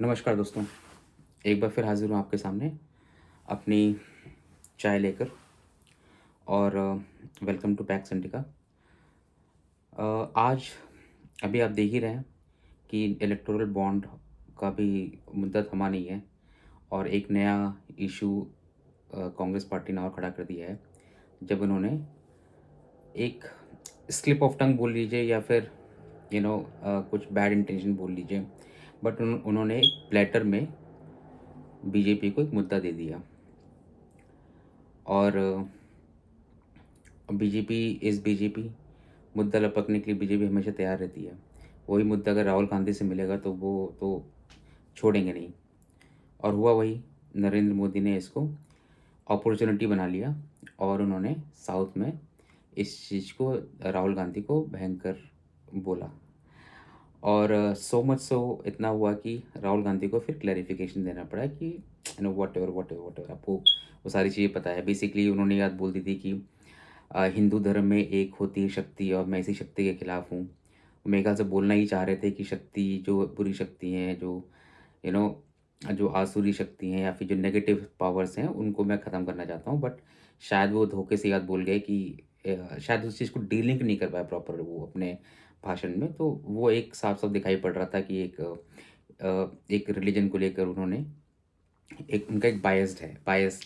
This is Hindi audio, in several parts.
नमस्कार दोस्तों, एक बार फिर हाज़िर हूँ आपके सामने अपनी चाय लेकर और वेलकम टू पैक्स इंडिका। आज अभी आप देख ही रहे हैं कि इलेक्टोरल बॉन्ड का भी मुद्दा थमा नहीं है और एक नया इशू कांग्रेस पार्टी ने और खड़ा कर दिया है। जब उन्होंने एक स्लिप ऑफ टंग बोल लीजिए या फिर कुछ बैड इंटेंशन बोल लीजिए, बट उन्होंने एक प्लेटर में बीजेपी को एक मुद्दा दे दिया और बीजेपी इज़ बीजेपी, मुद्दा लपकने के लिए बीजेपी हमेशा तैयार रहती है। वही मुद्दा अगर राहुल गांधी से मिलेगा तो वो तो छोड़ेंगे नहीं और हुआ वही। नरेंद्र मोदी ने इसको अपॉर्चुनिटी बना लिया और उन्होंने साउथ में इस चीज़ को राहुल गांधी को भयंकर बोला और सो मच सो इतना हुआ कि राहुल गांधी को फिर क्लैरिफिकेशन देना पड़ा कि व्हाटएवर आपको वो सारी चीज़ें पता है। बेसिकली उन्होंने याद बोल दी थी कि हिंदू धर्म में एक होती है शक्ति और मैं इसी शक्ति के खिलाफ हूँ। मेरे ख्याल से बोलना ही चाह रहे थे कि शक्ति जो बुरी शक्ति हैं, जो यू नो जो आसुरी शक्ति हैं या फिर जो नेगेटिव पावर्स हैं उनको मैं ख़त्म करना चाहता हूँ। बट शायद वो धोखे से याद बोल गए कि शायद उस चीज़ को डीलिंक नहीं कर पाया प्रॉपर वो अपने भाषण में। तो वो एक साफ-साफ दिखाई पड़ रहा था कि एक रिलीजन को लेकर उन्होंने एक उनका एक बायस्ड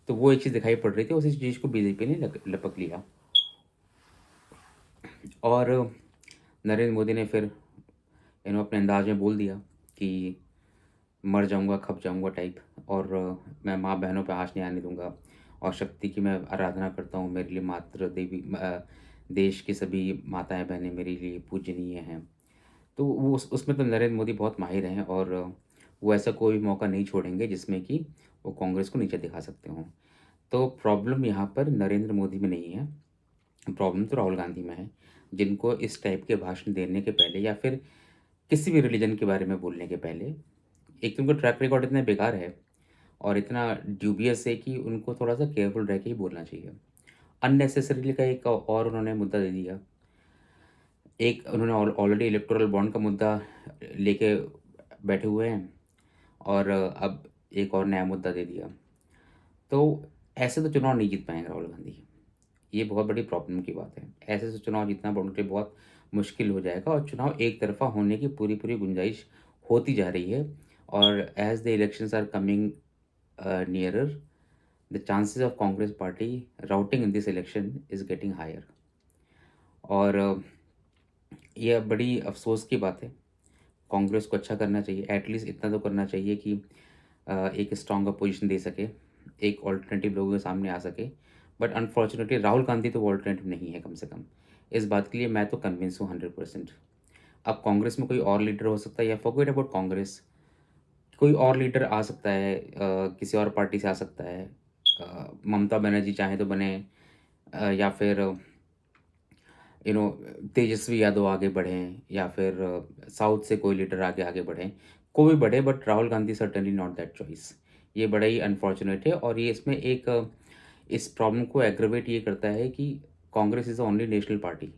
तो वो एक चीज़ दिखाई पड़ रही थी। उसी चीज़ को बीजेपी ने लपक लिया और नरेंद्र मोदी ने फिर अपने अंदाज में बोल दिया कि मर जाऊँगा, खप जाऊँगा टाइप और मैं माँ-बहनों पे आँच नहीं आने दूँगा और शक्ति की मैं आराधना करता हूँ। मेरे लिए मातृ देवी देश की सभी माताएँ-बहनें मेरे लिए पूजनीय हैं। तो वो उसमें तो नरेंद्र मोदी बहुत माहिर हैं और वो ऐसा कोई मौका नहीं छोड़ेंगे जिसमें कि वो कांग्रेस को नीचे दिखा सकते हों। तो प्रॉब्लम यहाँ पर नरेंद्र मोदी में नहीं है, प्रॉब्लम तो राहुल गांधी में है, जिनको इस टाइप के भाषण देने के पहले या फिर किसी भी रिलीजन के बारे में बोलने के पहले एक तो उनका ट्रैक रिकॉर्ड इतना बेकार है और इतना ड्यूबियस है कि उनको थोड़ा-सा केयरफुल रह के ही बोलना चाहिए। अननेसेसरीली का एक और उन्होंने मुद्दा दे दिया। एक उन्होंने ऑलरेडी इलेक्टोरल बॉन्ड का मुद्दा लेके बैठे हुए हैं और अब एक और नया मुद्दा दे दिया। तो ऐसे तो चुनाव नहीं जीत पाएँगे राहुल गांधी। ये बहुत बड़ी प्रॉब्लम की बात है। ऐसे से चुनाव जीतना उनके लिए बहुत मुश्किल हो जाएगा और चुनाव एक तरफ़ा होने की पूरी-पूरी गुंजाइश होती जा रही है और as the elections are coming nearer, the chances of Congress party routing in this election is getting higher और ये अब बड़ी अफ़सोस की बात है। कांग्रेस को अच्छा करना चाहिए, एटलीस्ट इतना तो करना चाहिए कि एक स्ट्रॉन्ग अपोज़िशन दे सके, एक अल्टरनेटिव लोगों के सामने आ सके। बट अनफॉर्चुनेटली राहुल गांधी तो वो अल्टरनेटिव नहीं है कम से कम। इस बात के लिए मैं तो कन्विंस हूँ 100%। अब कांग्रेस में कोई और लीडर हो सकता है या फॉरगेट अबाउट कांग्रेस, कोई और लीडर आ सकता है, किसी और पार्टी से आ सकता है। ममता बनर्जी चाहे तो बने या फिर यू नो तेजस्वी यादव आगे बढ़ें या फिर साउथ से कोई लीडर आगे आगे बढ़ें, कोई भी बढ़े but Rahul Gandhi certainly not that choice. ये बड़ा ही अनफॉर्चुनेट है और ये इसमें एक इस प्रॉब्लम को एग्रवेट ये करता है कि Congress is the only national party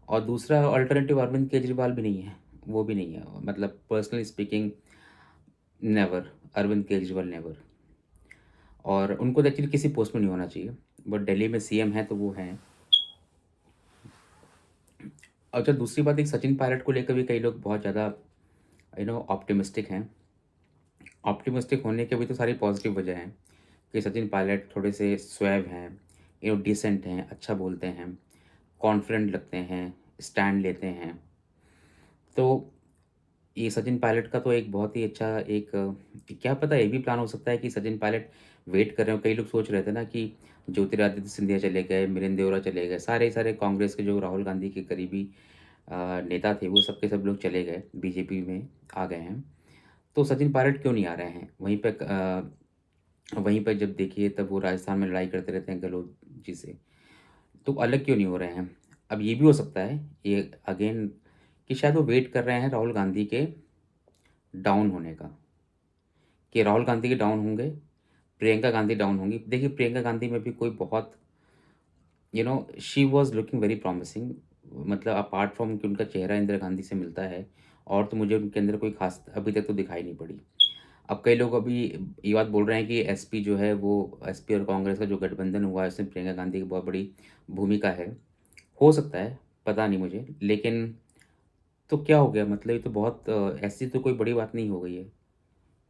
और दूसरा अल्टरनेटिव अरविंद केजरीवाल भी नहीं है, वो भी नहीं है। मतलब personally speaking never, Arvind Kejriwal never और उनको तो एक्चुअली किसी पोस्ट में नहीं होना चाहिए, बट दिल्ली में सीएम हैं तो वो हैं। अच्छा दूसरी बात एक सचिन पायलट को लेकर भी कई लोग बहुत ज़्यादा ऑप्टिमिस्टिक हैं। ऑप्टिमिस्टिक होने की भी तो सारी पॉजिटिव वजह हैं कि सचिन पायलट थोड़े से स्वैव हैं, डिसेंट हैं, अच्छा बोलते हैं, कॉन्फिडेंट लगते हैं, स्टैंड लेते हैं। तो ये सचिन पायलट का तो एक बहुत ही अच्छा एक क्या पता ये भी प्लान हो सकता है कि सचिन पायलट वेट कर रहे हो। कई लोग सोच रहे थे ना कि ज्योतिरादित्य सिंधिया चले गए, मिलिंद देवरा चले गए, सारे कांग्रेस के जो राहुल गांधी के करीबी नेता थे वो सब के सब लोग चले गए, बीजेपी में आ गए हैं। तो सचिन पायलट क्यों नहीं आ रहे हैं? वहीं पे जब देखिए तब वो राजस्थान में लड़ाई करते रहते हैं गहलोत जी से, तो अलग क्यों नहीं हो रहे हैं? अब ये भी हो सकता है, ये अगेन कि शायद वो वेट कर रहे हैं राहुल गांधी के डाउन होने का, कि राहुल गांधी के डाउन होंगे, प्रियंका गांधी डाउन होंगी। देखिए प्रियंका गांधी में भी कोई बहुत she was looking very promising, मतलब अपार्ट फ्रॉम कि उनका चेहरा इंदिरा गांधी से मिलता है और तो मुझे उनके अंदर कोई ख़ास अभी तक तो दिखाई नहीं पड़ी। अब कई लोग अभी ये बात बोल रहे हैं कि एसपी जो है वो एसपी और कांग्रेस का जो गठबंधन हुआ है उसमें प्रियंका गांधी की बहुत बड़ी भूमिका है। हो सकता है, पता नहीं मुझे। लेकिन तो क्या हो गया, मतलब ये तो बहुत ऐसी तो कोई बड़ी बात नहीं हो गई है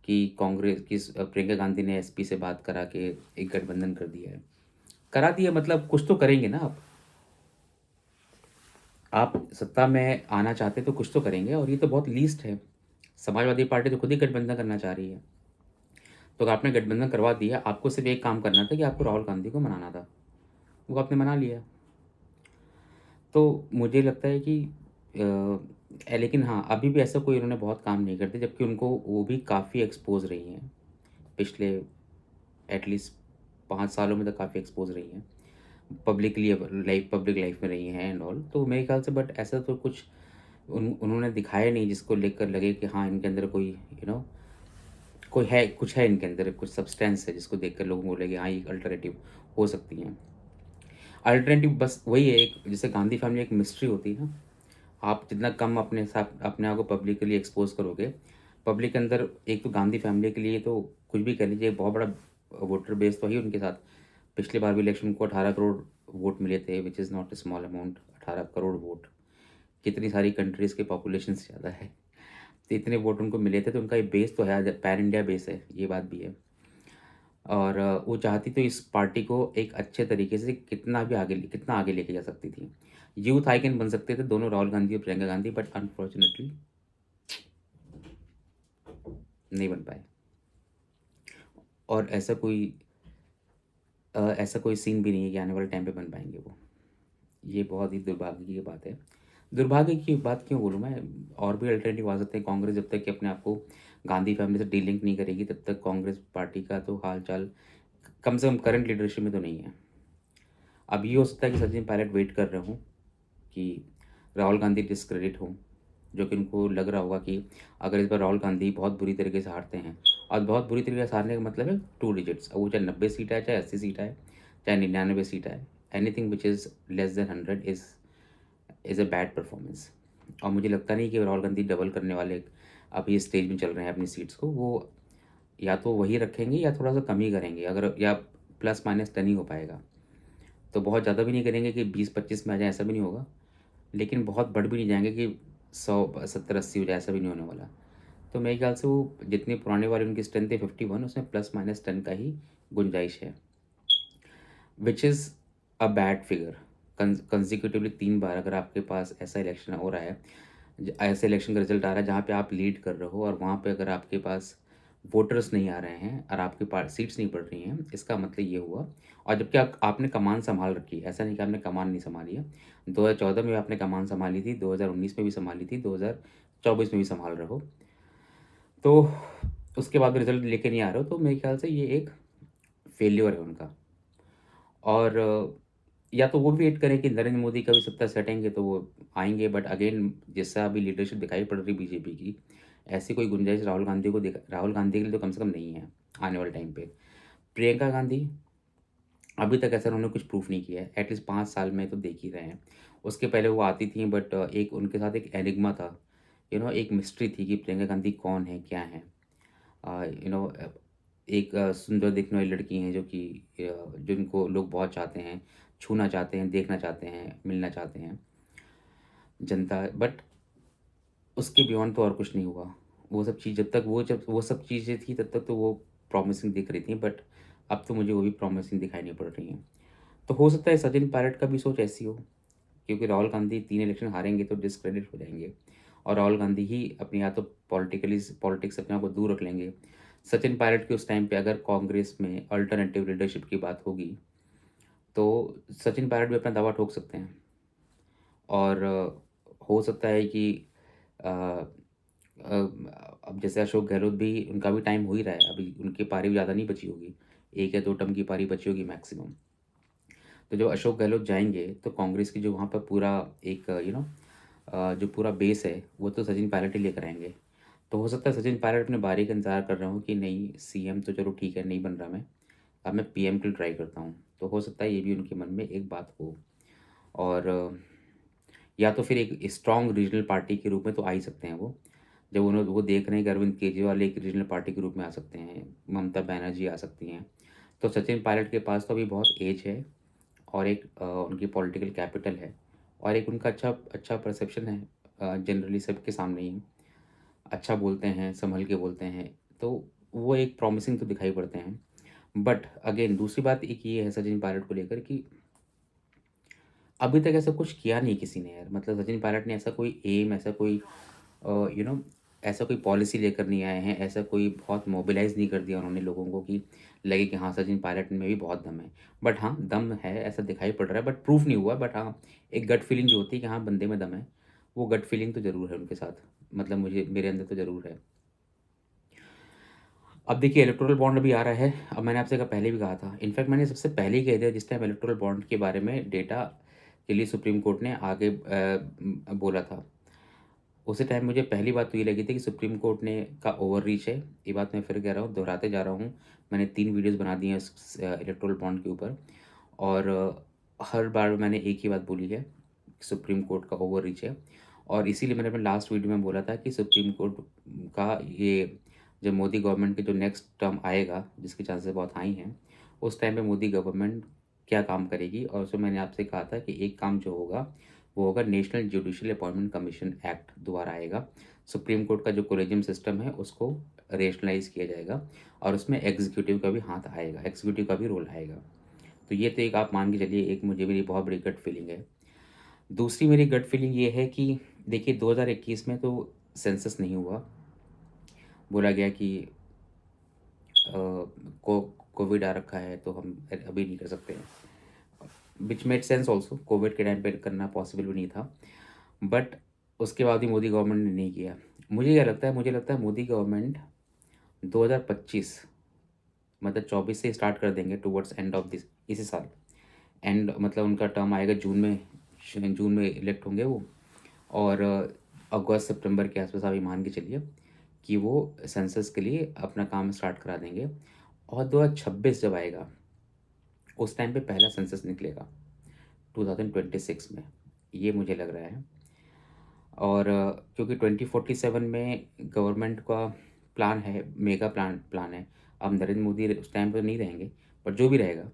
कि कांग्रेस की प्रियंका गांधी ने एसपी से बात करा के एक गठबंधन कर दिया है। करा दिया मतलब कुछ तो करेंगे ना आप सत्ता में आना चाहते तो कुछ तो करेंगे, और ये तो बहुत लीस्ट है। समाजवादी पार्टी तो खुद ही गठबंधन करना चाह रही है। तो अगर आपने गठबंधन करवा दिया, आपको सिर्फ एक काम करना था कि आपको राहुल गांधी को मनाना था, वो आपने मना लिया। तो मुझे लगता है कि लेकिन हाँ, अभी भी ऐसा कोई उन्होंने बहुत काम नहीं करते, जबकि उनको वो भी काफ़ी एक्सपोज रही हैं पिछले एटलीस्ट 5 सालों में, तो काफ़ी एक्सपोज रही हैं पब्लिकली, पब्लिक लाइफ में रही हैं एंड ऑल। तो मेरे ख्याल से बट ऐसा तो कुछ उन्होंने दिखाया नहीं जिसको लेकर लगे कि हाँ इनके अंदर कोई कोई है, कुछ है इनके अंदर, कुछ सब्सटेंस है जिसको देखकर लोगों को बोले कि हाँ ये अल्टरनेटिव हो सकती हैं। अल्टरनेटिव बस वही है, एक जैसे गांधी फैमिली एक मिस्ट्री होती है ना। आप जितना कम अपने साथ अपने आप को पब्लिकली एक्सपोज करोगे, पब्लिक के अंदर एक तो गांधी फैमिली के लिए तो कुछ भी कह लीजिए, बहुत बड़ा वोटर बेस तो है ही उनके साथ। पिछले बार भी इलेक्शन को 18 करोड़ वोट मिले थे, which is not a small amount. 18 crore vote कितनी सारी कंट्रीज़ के पॉपुलेशन से ज़्यादा है। तो इतने वोट उनको मिले थे, तो उनका ये बेस तो है, पैन इंडिया बेस है, ये बात भी है। और वो चाहती तो इस पार्टी को एक अच्छे तरीके से कितना आगे लेके जा सकती थी। यूथ आइकन बन सकते थे दोनों, राहुल गांधी और प्रियंका गांधी, बट अनफॉर्चुनेटली नहीं बन पाए। और ऐसा कोई सीन भी नहीं है कि आने वाले टाइम पे बन पाएंगे वो। ये बहुत ही दुर्भाग्य की बात है। दुर्भाग्य की बात क्यों बोलूँ मैं, और भी अल्टरनेटिव आ सकते हैं। कांग्रेस जब तक कि अपने आप को गांधी फैमिली से डीलिंक नहीं करेगी, तब तक कांग्रेस पार्टी का तो हाल चाल कम से कम करंट लीडरशिप में तो नहीं है। अब ये हो सकता है कि सचिन पायलट वेट कर रहे हों कि राहुल गांधी डिस्क्रेडिट हों, जो कि उनको लग रहा होगा कि अगर इस बार राहुल गांधी बहुत बुरी तरीके से हारते हैं, और बहुत बुरी तरीके से हारने का मतलब है 2 डिजिट्स, अब वो चाहे 90 सीट है, चाहे 80 सीट है, चाहे 99 सीट है, anything which is less than 100 is a bad performance. और मुझे लगता नहीं कि राहुल गांधी डबल करने वाले अभी इस स्टेज में चल रहे हैं अपनी सीट्स को। वो या तो वही रखेंगे या थोड़ा सा कम ही करेंगे, अगर या प्लस माइनस 10 ही हो पाएगा। तो बहुत ज़्यादा भी नहीं करेंगे कि 20-25 में आ जाए, ऐसा भी नहीं होगा। लेकिन बहुत बढ़ भी नहीं जाएंगे कि 100 70 80 हो जाए, ऐसा भी नहीं होने वाला। तो मेरे ख्याल से वो जितनी पुराने वाली उनकी स्ट्रेंथ है 51, उसमें प्लस माइनस 10 का ही गुंजाइश है, which is a bad figure. कंसिक्यूटिवली 3 बार अगर आपके पास ऐसा इलेक्शन हो रहा है, ऐसे इलेक्शन का रिजल्ट आ रहा है जहाँ पे आप लीड कर रहे हो, और वहाँ पे अगर आपके पास वोटर्स नहीं आ रहे हैं और आपके पास सीट्स नहीं पड़ रही हैं, इसका मतलब ये हुआ। और जबकि आपने कमान संभाल रखी है, ऐसा नहीं कि आपने कमान नहीं संभाली है। 2014 में भी आपने कमान संभाली थी, 2019 में भी संभाली थी, 2024 में भी संभाल रहे हो। तो उसके बाद भी रिजल्ट लेके नहीं आ रहे हो, तो मेरे ख्याल से ये एक फेल्योर है उनका। और या तो वो भी वेट करें कि नरेंद्र मोदी कभी सत्ता से हटेंगे तो वो आएंगे, बट अगेन जैसा अभी लीडरशिप दिखाई पड़ रही बीजेपी की, ऐसी कोई गुंजाइश राहुल गांधी के लिए तो कम से कम नहीं है आने वाले टाइम पे। प्रियंका गांधी अभी तक ऐसा उन्होंने कुछ प्रूफ नहीं किया है, एटलीस्ट 5 साल में तो देख ही रहे हैं। उसके पहले वो आती थी, बट एक उनके साथ एक एनिग्मा था, एक मिस्ट्री थी कि प्रियंका गांधी कौन है, क्या है। एक सुंदर दिखने वाली लड़की हैं जो कि जिनको लोग बहुत चाहते हैं, छूना चाहते हैं, देखना चाहते हैं, मिलना चाहते हैं जनता, बट उसके बियॉन्ड तो और कुछ नहीं हुआ। वो सब चीज़ जब वो सब चीज़ें थी तब तक तो वो प्रॉमिसिंग दिख रही थी, बट अब तो मुझे वो भी प्रॉमिसिंग दिखाई नहीं पड़ रही हैं। तो हो सकता है सचिन पायलट का भी सोच ऐसी हो, क्योंकि राहुल गांधी 3 इलेक्शन हारेंगे तो डिस्क्रेडिट हो जाएंगे, और राहुल गांधी ही अपनी या तो पॉलिटिक्स से अपने आप को दूर रख लेंगे। सचिन पायलट के उस टाइम पे अगर कांग्रेस में अल्टरनेटिव लीडरशिप की बात होगी, तो सचिन पायलट भी अपना दावा ठोक सकते हैं। और हो सकता है कि अ, अब जैसे अशोक गहलोत भी, उनका भी टाइम हो ही रहा है, अभी उनकी पारी भी ज़्यादा नहीं बची होगी, 1 या 2 टर्म की पारी बची होगी मैक्सिमम। तो जब अशोक गहलोत जाएंगे तो कांग्रेस की जो वहाँ पर पूरा एक जो पूरा बेस है वो तो सचिन पायलट ही लेकर आएंगे। तो हो सकता है सचिन पायलट अपने बारी का इंतज़ार कर रहा हूँ कि नहीं, सीएम तो चलो ठीक है नहीं बन रहा मैं, अब मैं पीएम के लिए ट्राई करता हूँ। तो हो सकता है ये भी उनके मन में एक बात हो। और या तो फिर एक स्ट्रॉन्ग रीजनल पार्टी के रूप में तो आ ही सकते हैं वो, जब उन्होंने वो देख रहे हैं कि अरविंद केजरीवाल एक रीजनल पार्टी के रूप में आ सकते हैं, ममता बनर्जी आ सकती हैं, तो सचिन पायलट के पास तो अभी बहुत एज है और एक उनकी पॉलिटिकल कैपिटल है और एक उनका अच्छा अच्छा परसेप्शन है, जनरली सबके सामने ही अच्छा बोलते हैं, संभल के बोलते हैं, तो वो एक प्रॉमिसिंग तो दिखाई पड़ते हैं। बट अगेन दूसरी बात एक ये है सचिन पायलट को लेकर कि अभी तक ऐसा कुछ किया नहीं किसी ने यार, मतलब सचिन पायलट ने ऐसा कोई एम, ऐसा कोई यू नो ऐसा कोई पॉलिसी लेकर नहीं आए हैं, ऐसा कोई बहुत मोबिलाइज़ नहीं कर दिया उन्होंने लोगों को कि लगे कि हाँ, सचिन पायलट में भी बहुत दम है। बट हाँ, दम है ऐसा दिखाई पड़ रहा है, बट प्रूफ नहीं हुआ। बट हाँ, एक गट फीलिंग जो होती है कि हाँ, बंदे में दम है, वो गट फीलिंग तो ज़रूर है उनके साथ, मतलब मुझे मेरे अंदर तो ज़रूर है। अब देखिए इलेक्टोरल बॉन्ड अभी आ रहा है, अब मैंने आपसे पहले भी कहा था, इनफैक्ट मैंने सबसे पहले ही कह दिया जिस टाइम इलेक्टोरल बॉन्ड के बारे में डेटा के लिए सुप्रीम कोर्ट ने आगे बोला था। उसी टाइम मुझे पहली बात तो ये लगी थी कि सुप्रीम कोर्ट ने का ओवर रीच है। ये बात मैं फिर कह रहा हूँ, दोहराते जा रहा हूँ। मैंने 3 वीडियोज़ बना दी हैं इस इलेक्टोरल बॉन्ड के ऊपर और हर बार मैंने एक ही बात बोली है, कि सुप्रीम कोर्ट का ओवर रीच है और इसीलिए मैंने अपने लास्ट वीडियो में बोला था कि सुप्रीम कोर्ट का ये जब मोदी गवर्नमेंट के जो नेक्स्ट टर्म आएगा, जिसके चांसेस बहुत हाई हैं, उस टाइम पे मोदी गवर्नमेंट क्या काम करेगी और उसमें मैंने आपसे कहा था कि एक काम जो होगा वो होगा national judicial appointment commission act दोबारा आएगा। सुप्रीम कोर्ट का जो कोलेजियम सिस्टम है उसको रेशनलाइज किया जाएगा और उसमें एग्जीक्यूटिव का भी हाथ आएगा, एग्जीक्यूटिव का भी रोल आएगा। तो ये तो एक आप मान के चलिए, एक मुझे मेरी बहुत बड़ी गट फीलिंग है। दूसरी मेरी गट फीलिंग ये है कि देखिए 2021 में तो सेंसस नहीं हुआ। बोला गया कि को कोविड आ रखा है तो हम अभी नहीं कर सकते हैं, which made sense also, Covid के टाइम पे करना पॉसिबल भी नहीं था। बट उसके बाद भी मोदी गवर्नमेंट ने नहीं किया। मुझे क्या लगता है, मुझे लगता है मोदी गवर्नमेंट 2025 मतलब 24 से स्टार्ट कर देंगे टुवर्ड्स एंड ऑफ दिस इसी साल। एंड मतलब उनका टर्म आएगा जून में इलेक्ट होंगे वो और अगस्त सितंबर के आसपास आप ये मान के चलिए कि वो सेंसस के लिए अपना काम स्टार्ट करा देंगे और 2026 जब आएगा उस टाइम पे पहला सेंसस निकलेगा 2026 में, ये मुझे लग रहा है। और क्योंकि 2047 में गवर्नमेंट का प्लान है, मेगा प्लान है। अब नरेंद्र मोदी उस टाइम पर नहीं रहेंगे, पर जो भी रहेगा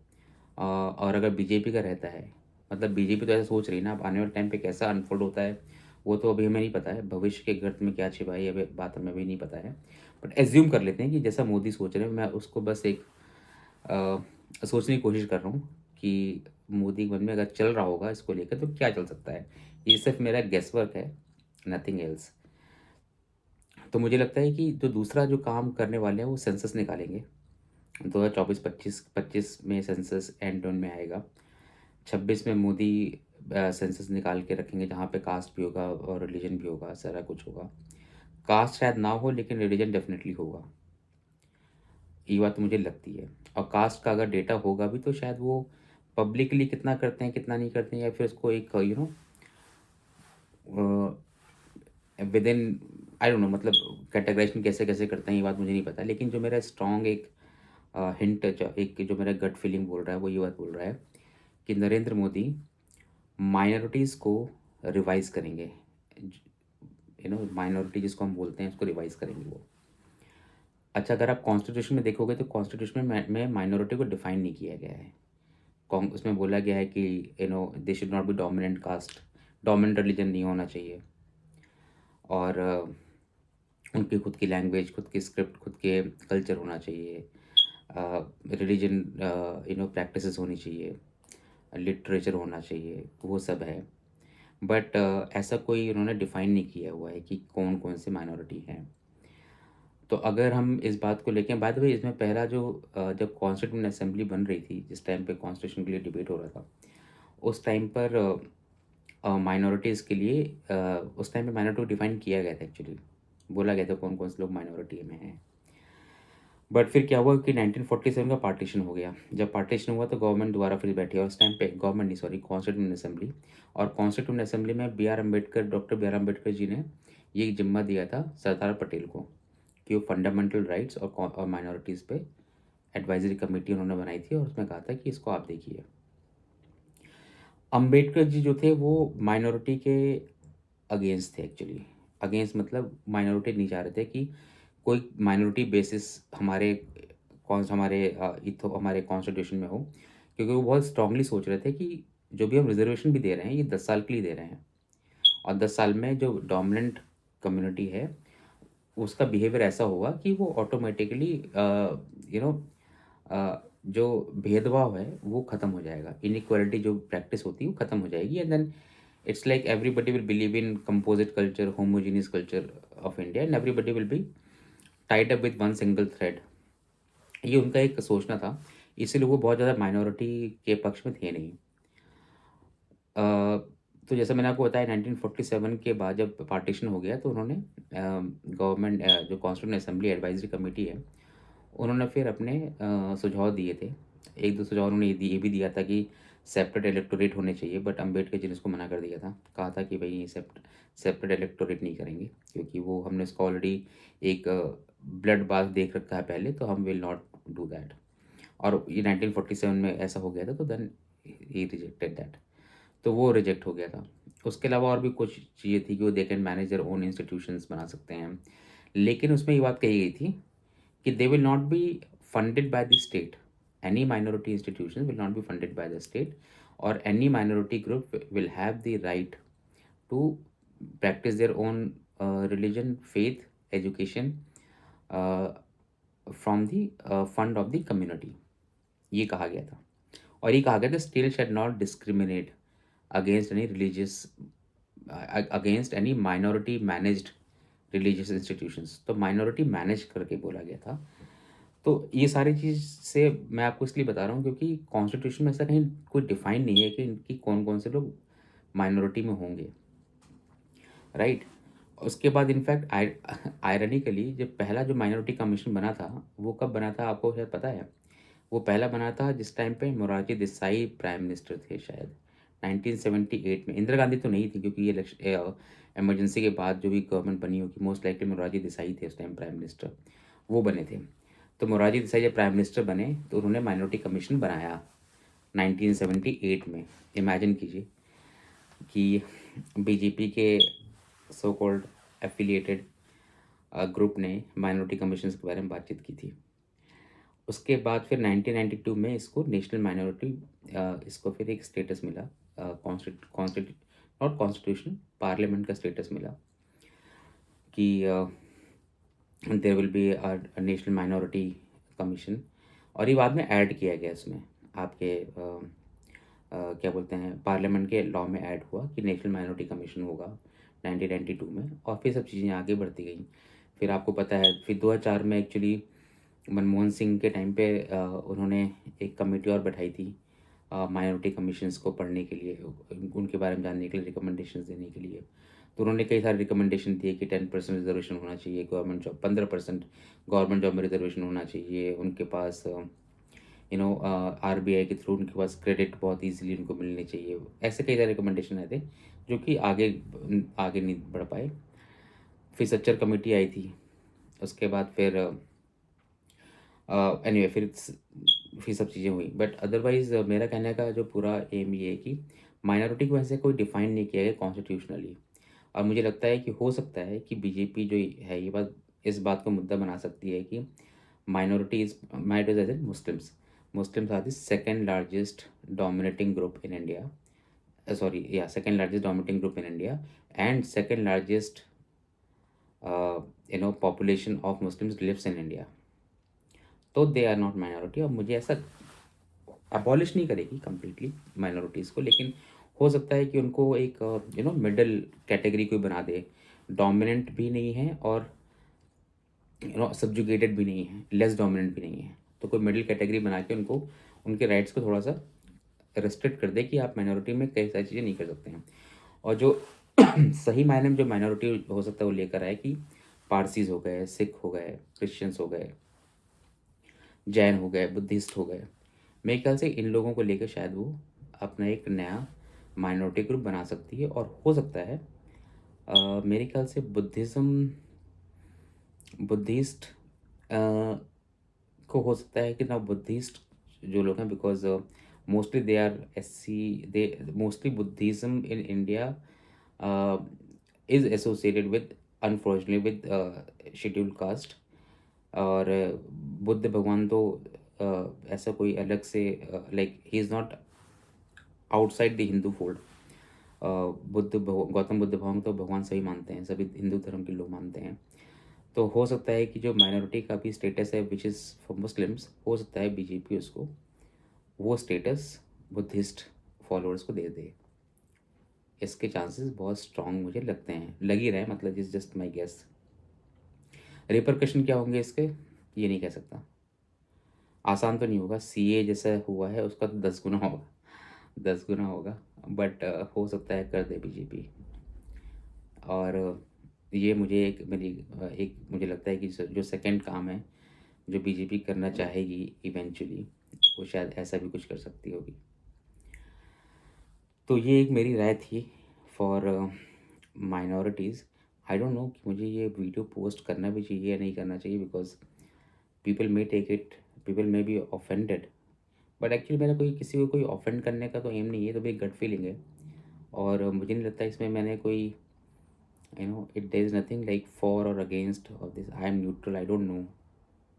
और अगर बीजेपी का रहता है, मतलब बीजेपी तो ऐसा सोच रही है ना, अब आने वाले टाइम पे कैसा अनफोल्ड होता है वो तो अभी हमें नहीं पता है, भविष्य के गर्त में क्या छिपा है ये बात हमें भी नहीं पता है। बट एज्यूम कर लेते हैं कि जैसा मोदी सोच रहे हैं, मैं उसको बस एक सोचने की कोशिश कर रहा हूँ कि मोदी के मन में अगर चल रहा होगा इसको लेकर तो क्या चल सकता है। ये सिर्फ मेरा गेस वर्क है, नथिंग एल्स। तो मुझे लगता है कि जो दूसरा जो काम करने वाले हैं वो सेंसस निकालेंगे। 2024-25 में सेंसस एंड में आएगा। 26 में मोदी सेंसस निकाल के रखेंगे जहाँ पे कास्ट भी होगा और रिलीजन भी होगा, सारा कुछ होगा। कास्ट शायद ना हो लेकिन रिलीजन डेफिनेटली होगा, ये बात तो मुझे लगती है। और कास्ट का अगर डेटा होगा भी तो शायद वो पब्लिकली कितना करते हैं कितना नहीं करते हैं, या फिर उसको एक with in I don't no, मतलब कैटेगराइजेशन कैसे कैसे करते हैं ये बात मुझे नहीं पता। लेकिन जो मेरा स्ट्रॉन्ग एक हिंट, एक जो मेरा गट फीलिंग बोल रहा है वो ये बात बोल रहा है कि नरेंद्र मोदी माइनॉरिटीज़ को रिवाइज करेंगे। माइनॉरिटी जिसको हम बोलते हैं उसको रिवाइज करेंगे वो। अच्छा, अगर आप कॉन्स्टिट्यूशन में देखोगे तो कॉन्स्टिट्यूशन में माइनॉरिटी को डिफाइन नहीं किया गया है। उसमें बोला गया है कि they should not be dominant caste, dominant religion नहीं होना चाहिए और उनकी खुद की लैंग्वेज, खुद की स्क्रिप्ट, खुद के कल्चर होना चाहिए, रिलीजन प्रैक्टिसेस होनी चाहिए, लिटरेचर होना चाहिए, वो सब है। बट ऐसा कोई उन्होंने डिफ़ाइन नहीं किया हुआ है कि कौन कौन से माइनॉरिटी हैं। तो अगर हम इस बात को लेके, बाय द वे इसमें पहला जो जब कॉन्स्टिट्यूंट असेंबली बन रही थी, जिस टाइम पे कॉन्स्टिट्यूशन के लिए डिबेट हो रहा था, उस टाइम पर माइनॉरिटीज़ के लिए उस टाइम पे माइनॉरिटी को डिफ़ाइन किया गया था एक्चुअली। बोला गया था कौन कौन से लोग माइनॉरिटी में हैं। बट फिर क्या हुआ कि 1947 का पार्टीशन हो गया। जब पार्टीशन हुआ तो गवर्नमेंट दोबारा फिर बैठी और उस टाइम पे गवर्नमेंट नहीं, सॉरी, कॉन्स्टिट्यूंट असेंबली। और कॉन्स्टिट्यूंट असेंबली में doctor B are Ambedkar ji ने ये जिम्मा दिया था सरदार पटेल को कि वो फंडामेंटल राइट्स और माइनॉरिटीज़ पे एडवाइजरी कमेटी उन्होंने बनाई थी और उसमें कहा था कि इसको आप देखिए। अम्बेडकर जी जो थे वो माइनॉरिटी के अगेंस्ट थे एक्चुअली। अगेंस्ट मतलब माइनॉरिटी नहीं चाह रहे थे कि कोई माइनॉरिटी बेसिस हमारे कॉन्स्टिट्यूशन में हो, क्योंकि वो बहुत स्ट्रांगली सोच रहे थे कि जो भी हम रिजर्वेशन भी दे रहे हैं ये 10 साल के लिए दे रहे हैं, और 10 साल में जो डोमिनेंट कम्युनिटी है उसका बिहेवियर ऐसा होगा कि वो ऑटोमेटिकली यू नो जो भेदभाव है वो ख़त्म हो जाएगा, इनइक्वालिटी जो प्रैक्टिस होती है वो ख़त्म हो जाएगी, and then it's like everybody will believe in composite culture, homogeneous culture of India, and everybody will be tied up with one single thread. ये उनका एक सोचना था, इसीलिए वो बहुत ज़्यादा माइनॉरिटी के पक्ष में थे नहीं। तो जैसा मैंने आपको बताया 1947 के बाद जब पार्टीशन हो गया तो उन्होंने गवर्नमेंट जो कॉन्स्टिट्यूएंट असेंबली एडवाइजरी कमेटी है, उन्होंने फिर अपने सुझाव दिए थे। एक दो सुझाव उन्होंने ये भी दिया था कि सेपरेट इलेक्टोरेट होने चाहिए, बट अम्बेडकर जी ने इसको मना कर दिया था। कहा था कि भाई सेपरेट इलेक्टोरेट नहीं करेंगे, क्योंकि वो हमने इसको ऑलरेडी एक ब्लड बाथ देख रखा है पहले, तो हम विल नॉट डू दैट। और ये 1947 में ऐसा हो गया था, तो देन ही रिजेक्टेड दैट, तो वो रिजेक्ट हो गया था। उसके अलावा और भी कुछ चीज़ें थी कि वो they can manage their own institutions बना सकते हैं, लेकिन उसमें ये बात कही गई थी कि they will not be funded by the state, any minority institution will not be funded by the state, और any minority group will have the right to practice their own religion, faith, education from the fund of the community, ये कहा गया था। और ये कहा गया था still shed not discriminate against any religious against any minority managed religious institutions, तो माइनॉरिटी मैनेज करके बोला गया था। तो ये सारी चीज़ से मैं आपको इसलिए बता रहा हूँ क्योंकि कॉन्स्टिट्यूशन में ऐसा कहीं कोई डिफाइन नहीं है कि इनकी कौन कौन से लोग माइनॉरिटी में होंगे, राइट। उसके बाद इनफैक्ट आयरनिकली जब पहला जो माइनॉरिटी कमीशन बना था वो कब बना था आपको शायद पता है? वो पहला बना था जिस टाइम पे मोरारजी देसाई प्राइम मिनिस्टर थे, शायद 1978 में। इंदिरा गांधी तो नहीं थी, क्योंकि ये इमरजेंसी के बाद जो भी गवर्नमेंट बनी होगी मोस्ट लाइकली मोरारजी देसाई थे उस टाइम प्राइम मिनिस्टर, वो बने थे। तो मोरारजी देसाई जब प्राइम मिनिस्टर बने तो उन्होंने माइनॉरिटी कमीशन बनाया 1978 में। इमेजिन कीजिए कि बीजेपी के सो कॉल्ड एफिलिएटेड ग्रुप ने माइनॉरिटी कमीशन के बारे में बातचीत की थी। उसके बाद फिर 1992 में इसको नेशनल माइनॉरिटी इसको फिर एक स्टेटस मिला, नॉट कॉन्स्टिट्यूशन, पार्लियामेंट का स्टेटस मिला कि there will be national minority commission. और ये बाद में ऐड किया गया इसमें आपके क्या बोलते हैं पार्लियामेंट के लॉ में ऐड हुआ कि नेशनल माइनॉरिटी कमीशन होगा 1992 में, और फिर सब चीज़ें आगे बढ़ती गई। फिर आपको पता है फिर 2004 में एक्चुअली मनमोहन सिंह के टाइम पे उन्होंने एक कमेटी और बैठाई थी माइनॉरिटी कमीशंस को पढ़ने के लिए, उनके बारे में जानने के लिए, रिकमेंडेशंस देने के लिए। तो उन्होंने कई सारे रिकमेंडेशन दिए कि 10% रिजर्वेशन होना चाहिए गवर्नमेंट जॉब, 15% गवर्नमेंट जॉब में रिजर्वेशन होना चाहिए, उनके पास आरबीआई के थ्रू उनके पास क्रेडिट बहुत इजीली उनको मिलने चाहिए। ऐसे कई सारे रिकमेंडेशन आए थे जो कि आगे आगे नहीं बढ़ पाए। फिर सच्चर कमेटी आई थी, उसके बाद फिर एनीवे फिर सब चीज़ें हुई, बट अदरवाइज़ मेरा कहने का जो पूरा एम ये है कि माइनॉरिटी को ऐसे कोई डिफ़ाइन नहीं किया गया कॉन्स्टिट्यूशनली। और मुझे लगता है कि हो सकता है कि बीजेपी जो है ये बात इस बात को मुद्दा बना सकती है कि minorities as in Muslims are the second largest dominating group in India, sorry या second largest dominating group in India, and second largest population of Muslims lives in India, तो दे आर नॉट माइनॉरिटी। और मुझे ऐसा अबॉलिश नहीं करेगी कम्प्लीटली माइनॉरिटीज़ को, लेकिन हो सकता है कि उनको एक मिडल कैटेगरी कोई बना दे, डोमिनेंट भी नहीं है और सब्जुगेटेड भी नहीं है, लेस डोमिनेंट भी नहीं है, तो कोई मिडिल कैटेगरी बना के उनको उनके राइट्स को थोड़ा सा रेस्ट्रिक्ट कर दे कि आप माइनॉरिटी में कई सारी चीज़ें नहीं कर सकते हैं। और जो सही मायने में जो माइनॉरिटी हो सकता है वो लेकर आए कि पारसीज हो गए, सिख हो गए, क्रिश्चियंस हो गए, जैन हो गए, बुद्धिस्ट हो गए। मेरे ख्याल से इन लोगों को लेकर शायद वो अपना एक नया माइनॉरिटी ग्रुप बना सकती है, और हो सकता है मेरे ख्याल से बुद्धिस्ट को हो सकता है कि ना बुद्धिस्ट जो लोग हैं, because mostly they are SC, they mostly Buddhism in India is associated with unfortunately with scheduled caste. और बुद्ध भगवान तो ऐसा कोई अलग से लाइक ही is not outside the Hindu fold. Gautam Buddha भगवान तो भगवान सभी मानते हैं, सभी हिंदू धर्म के लोग मानते हैं। तो हो सकता है कि जो माइनॉरिटी का भी स्टेटस है विच इज़ फॉर मुस्लिम्स, हो सकता है बीजेपी उसको वो स्टेटस बुद्धिस्ट फॉलोअर्स को दे दे। इसके चांसेस बहुत स्ट्रांग मुझे लगते हैं, लग ही रहे हैं, मतलब is just my guess. Repercussion क्या होंगे इसके, ये नहीं कह सकता। आसान तो नहीं होगा, सीए जैसा हुआ है उसका तो 10 गुना होगा, 10 गुना होगा। बट हो सकता है कर दे बीजेपी। और ये मुझे एक मुझे लगता है कि जो सेकंड काम है जो बीजेपी करना चाहेगी इवेंचुअली, वो शायद ऐसा भी कुछ कर सकती होगी। तो ये एक मेरी राय थी for minorities. I don't no कि मुझे ये वीडियो पोस्ट करना भी चाहिए या नहीं करना चाहिए, because people may take it, people may be offended. But actually मेरा कोई किसी को कोई ऑफेंड करने का तो एम नहीं है, तो मेरी गट फीलिंग है। और मुझे नहीं लगता इसमें मैंने कोई it there is nothing like for और against of this, I am neutral, I don't know.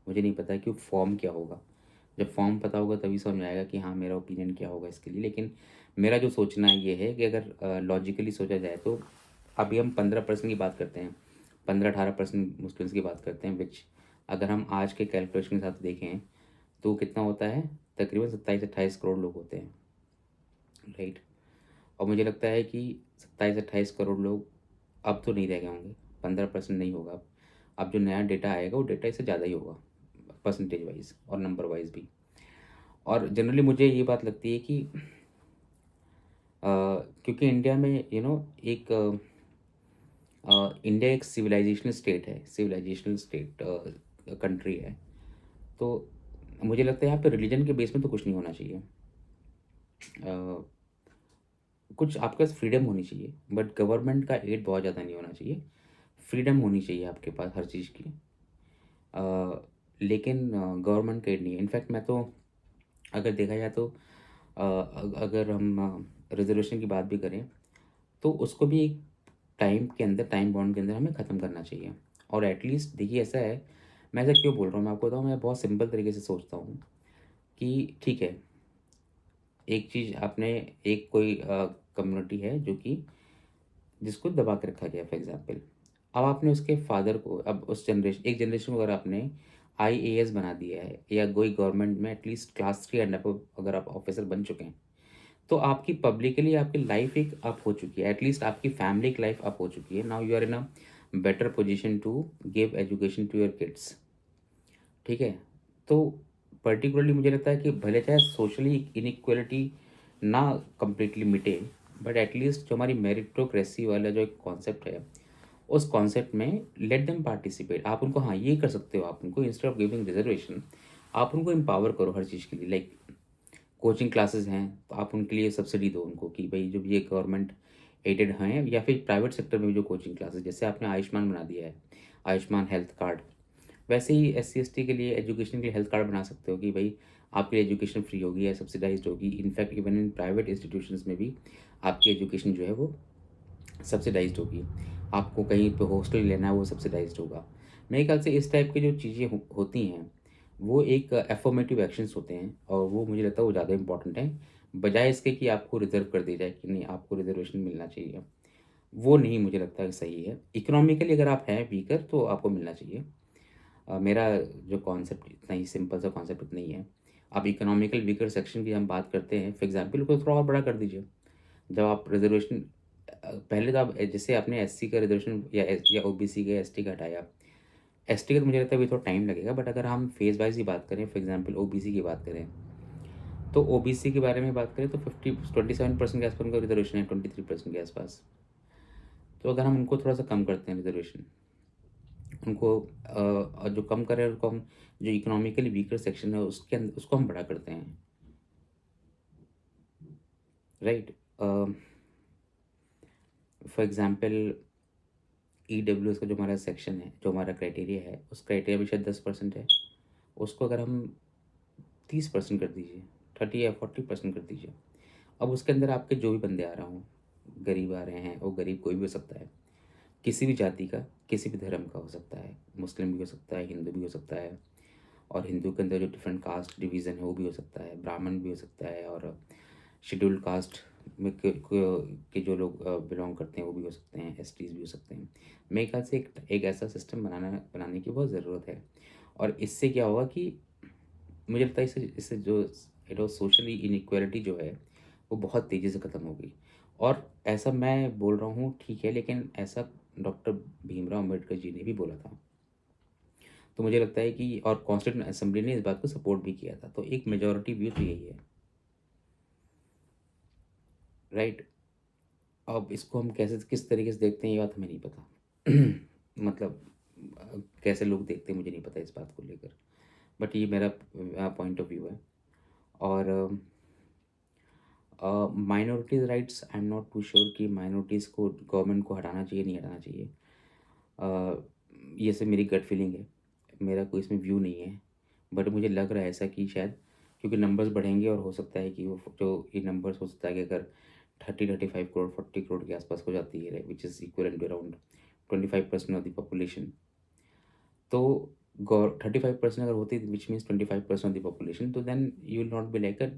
मुझे नहीं पता कि फॉर्म क्या होगा। जब फॉर्म पता होगा तभी समझ में आएगा कि हाँ मेरा ओपिनियन क्या होगा इसके लिए। लेकिन मेरा जो सोचना ये है कि अगर लॉजिकली सोचा जाए तो अभी हम 15% की बात करते हैं, 15-18% मुस्लिम्स की बात करते हैं, विच अगर हम आज के कैलकुलेशन के साथ देखें तो कितना होता है, तकरीबन 27-28 करोड़ लोग होते हैं, राइट। और मुझे लगता है कि 27-28 करोड़ लोग अब तो नहीं रह गए होंगे, 15% नहीं होगा अब जो नया डेटा आएगा वो डेटा इससे ज़्यादा ही होगा, परसेंटेज वाइज और नंबर वाइज भी। और जनरली मुझे ये बात लगती है कि क्योंकि इंडिया में एक इंडिया एक सिविलाइजेशनल स्टेट है, सिविलाइजेशनल स्टेट कंट्री है। तो मुझे लगता है यहाँ पे रिलीजन के बेस में तो कुछ नहीं होना चाहिए। अ, कुछ आपके पास फ्रीडम होनी चाहिए, बट गवर्नमेंट का एड बहुत ज़्यादा नहीं होना चाहिए। फ्रीडम होनी चाहिए आपके पास हर चीज़ की। लेकिन गवर्नमेंट का एड नहीं है। इनफैक्ट मैं तो अगर देखा जाए तो अगर हम रिजर्वेशन की बात भी करें तो उसको भी एक टाइम के अंदर, टाइम बाउंड के अंदर हमें ख़त्म करना चाहिए। और एटलीस्ट देखिए ऐसा है, मैं ऐसा क्यों बोल रहा हूँ मैं आपको बताऊँ, मैं बहुत सिंपल तरीके से सोचता हूँ कि ठीक है, एक चीज़ आपने, एक कोई कम्युनिटी है जो कि जिसको दबा के रखा गया फॉर एग्जांपल। अब आपने उसके फादर को, अब उस जनरेशन, एक जनरेशन को अगर आपने आईएएस बना दिया है या कोई गवर्नमेंट में एटलीस्ट क्लास 3 एंड अबव अगर आप ऑफिसर बन चुके हैं, तो आपकी पब्लिकली आपकी लाइफ एक अप हो चुकी है, एटलीस्ट आपकी फैमिली की लाइफ अप हो चुकी है। Now you are in a better position to give education to your kids, ठीक है। तो पर्टिकुलरली मुझे लगता है कि भले चाहे सोशली इनइक्वलिटी ना कंप्लीटली मिटे, बट एटलीस्ट जो हमारी मेरिटोक्रेसी वाला जो एक कॉन्सेप्ट है, उस कॉन्सेप्ट में लेट देम पार्टिसिपेट। आप उनको, हाँ ये कर सकते हो, आप उनको इंस्टेड ऑफ गिविंग रिजर्वेशन आप उनको एम्पावर करो हर चीज़ के लिए। लाइक कोचिंग क्लासेस हैं तो आप उनके लिए सब्सिडी दो उनको कि भाई जब ये गवर्नमेंट एडेड हैं या फिर प्राइवेट सेक्टर में भी जो कोचिंग क्लासेस, जैसे आपने आयुष्मान बना दिया है, आयुष्मान हेल्थ कार्ड, वैसे ही SC ST के लिए एजुकेशन के लिए हेल्थ कार्ड बना सकते हो कि भाई आपके लिए एजुकेशन फ्री होगी या सब्सिडाइज्ड होगी। In fact even in private institutions में भी आपकी एजुकेशन जो है वो सब्सिडाइज्ड होगी। आपको कहीं पे हॉस्टल लेना है वो सब्सिडाइज्ड होगा। मेरे ख्याल से इस टाइप की जो चीज़ें होती हैं वो एक अफर्मेटिव एक्शंस होते हैं, और वो मुझे लगता है वो ज़्यादा इंपॉर्टेंट है, बजाय इसके कि आपको रिज़र्व कर दिया जाए कि नहीं आपको रिज़र्वेशन मिलना चाहिए। वो नहीं मुझे लगता है सही है। इकोनॉमिकली अगर आप हैं वीकर तो आपको मिलना चाहिए। मेरा जो कॉन्सेप्ट इतना ही सिंपल सा कॉन्सेप्ट नहीं है। आप इकोनॉमिकल वीकर सेक्शन की हम बात करते हैं, फॉर एग्जांपल उसको थोड़ा और बड़ा कर दीजिए। जब आप रिजर्वेशन, पहले तो आप जैसे आपने SC का रिजर्वेशन या OBC का ST का हटाया, ST का तो मुझे लगता है अभी थोड़ा टाइम लगेगा, बट अगर हम फेज़ वाइज़ ही बात करें, फॉर एग्जांपल OBC की बात करें, तो OBC के बारे में बात करें तो 27% के आसपास उनका रिजर्वेशन है, 23% के आसपास। तो अगर हम उनको थोड़ा सा कम करते हैं रिजर्वेशन, उनको जो कम कर रहे हैं उनको हम, जो इकोनॉमिकली वीकर सेक्शन है उसके अंदर उसको हम बड़ा करते हैं, राइट। फॉर एग्जांपल EWS का जो हमारा सेक्शन है, जो हमारा क्राइटेरिया है, उस क्राइटेरिया में शायद 10% है, उसको अगर हम 30% कर दीजिए, 30 या 40% कर दीजिए। अब उसके अंदर आपके जो भी बंदे आ रहे हों, गरीब आ रहे हैं, वो गरीब कोई भी हो सकता है, किसी भी जाति का, किसी भी धर्म का हो सकता है, मुस्लिम भी हो सकता है, हिंदू भी हो सकता है, और हिंदू के अंदर जो डिफरेंट कास्ट डिवीज़न है वो भी हो सकता है, ब्राह्मण भी हो सकता है, और शेड्यूल्ड कास्ट में के जो लोग बिलोंग करते हैं वो भी हो सकते हैं, एसटीज़ भी हो सकते हैं। मेरे ख्याल से एक ऐसा सिस्टम बनाने की बहुत ज़रूरत है, और इससे क्या होगा कि मुझे लगता है इससे इससे जो सोशली इनइक्वालिटी जो है वो बहुत तेज़ी से ख़त्म होगी। और ऐसा मैं बोल रहा हूँ ठीक है, लेकिन ऐसा डॉक्टर भीमराव अम्बेडकर जी ने भी बोला था। तो मुझे लगता है कि और कॉन्स्टिट्यूएंट असेंबली ने इस बात को सपोर्ट भी किया था, तो एक मेजॉरिटी व्यू तो यही है, राइट? अब इसको हम कैसे किस तरीके से देखते हैं ये बात हमें नहीं पता। मतलब कैसे लोग देखते हैं मुझे नहीं पता इस बात को लेकर, बट ये मेरा पॉइंट ऑफ व्यू है। और minorities rights, I am not too sure कि माइनॉरिटीज़ को गवर्नमेंट को हटाना चाहिए, नहीं हटाना चाहिए। ये सब मेरी गट फीलिंग है, मेरा कोई इसमें व्यू नहीं है, बट मुझे लग रहा है ऐसा कि शायद क्योंकि नंबर्स बढ़ेंगे, और हो सकता है कि वो जो ये नंबर्स हो सकता है कि अगर 30-35 करोड़ 40 करोड़ के आसपास हो जाती है, which is equal to around 25% of the population. तो गौर 35% अगर होती है which means 25% of the population, तो then you will not be like a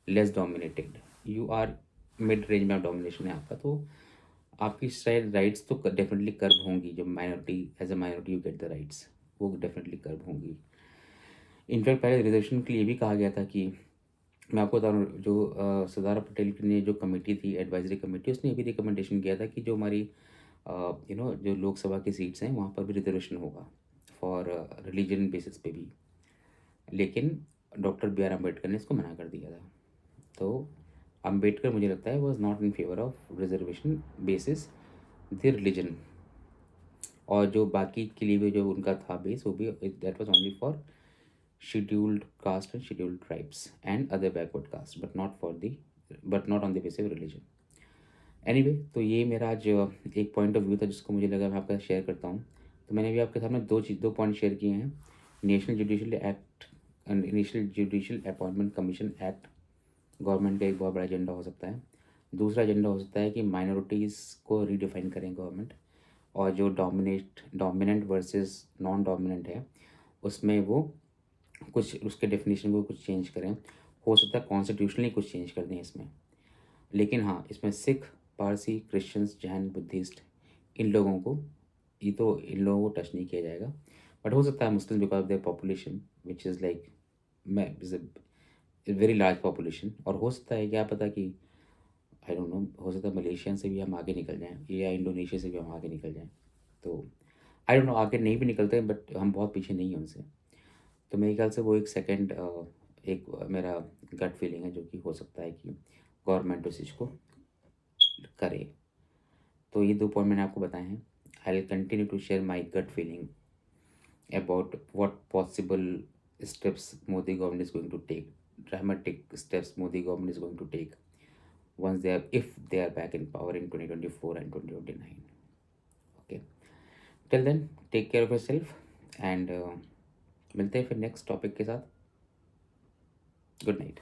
less dominated, you are mid range में डोमिनेशन है आपका, तो आपकी शायद राइट्स तो डेफिनेटली कर्व होंगी, जब minority as a minority you get the rights, वो डेफिनेटली कर्व होंगी। इनफैक्ट पहले रिजर्वेशन के लिए भी कहा गया था कि मैं आपको बता रहा हूँ, जो सरदार पटेल की ने जो कमेटी थी, एडवाइजरी कमेटी, उसने ये भी रिकमेंडेशन किया था कि जो हमारी जो लोकसभा की सीट्स हैं वहाँ पर भी रिजर्वेशन होगा फॉर रिलीजन बेसिस पे भी, लेकिन डॉक्टर बी आर अम्बेडकर ने इसको मना कर दिया था। तो अम्बेडकर मुझे लगता है was not in favour of reservation basis the religion, और जो बाकी के लिए भी जो उनका था बेस, वो भी that was only for scheduled caste and scheduled tribes and other backward caste, but not on the basis of religion. Anyway, तो ये मेरा आज एक पॉइंट ऑफ व्यू था जिसको मुझे लगा मैं आपके साथ शेयर करता हूँ। तो मैंने भी आपके सामने दो पॉइंट शेयर किए हैं। National judicial act and national judicial appointment commission act government का एक बहुत बड़ा एजेंडा हो सकता है। दूसरा एजेंडा हो सकता है कि माइनॉरिटीज़ को रीडिफाइन करें गवर्नमेंट, और जो डोमिनेंट वर्सेस नॉन डोमिनेंट है उसमें वो कुछ उसके डेफिनेशन को कुछ चेंज करें। हो सकता है कॉन्स्टिट्यूशनली कुछ चेंज कर दें इसमें, लेकिन हाँ, इसमें सिख, पारसी, क्रिश्चियंस, जैन, बुद्धिस्ट, इन लोगों को टच नहीं किया जाएगा। बट हो सकता है Muslim, because of their population which is like मैं वेरी लार्ज पॉपुलेशन, और हो सकता है क्या पता कि आई डोंट नो, हो सकता है मलेशियन से भी हम आगे निकल जाएँ या इंडोनेशिया से भी हम आगे निकल जाएँ। तो आई डोंट नो, आगे नहीं भी निकलते हैं, बट हम बहुत पीछे नहीं हैं उनसे। तो मेरे ख्याल से वो एक सेकंड मेरा गट फीलिंग है जो कि हो सकता है कि गवर्नमेंट उस चीज़ को करे। तो ये 2 पॉइंट मैंने आपको बताए हैं। I will continue to share my gut feeling about what possible steps Modi government is going to take, dramatic steps Modi government is going to take once they are if they are back in power in 2024 and 2029. Okay, till then take care of yourself, and मिलते हैं फिर नेक्स्ट टॉपिक के साथ। Good night.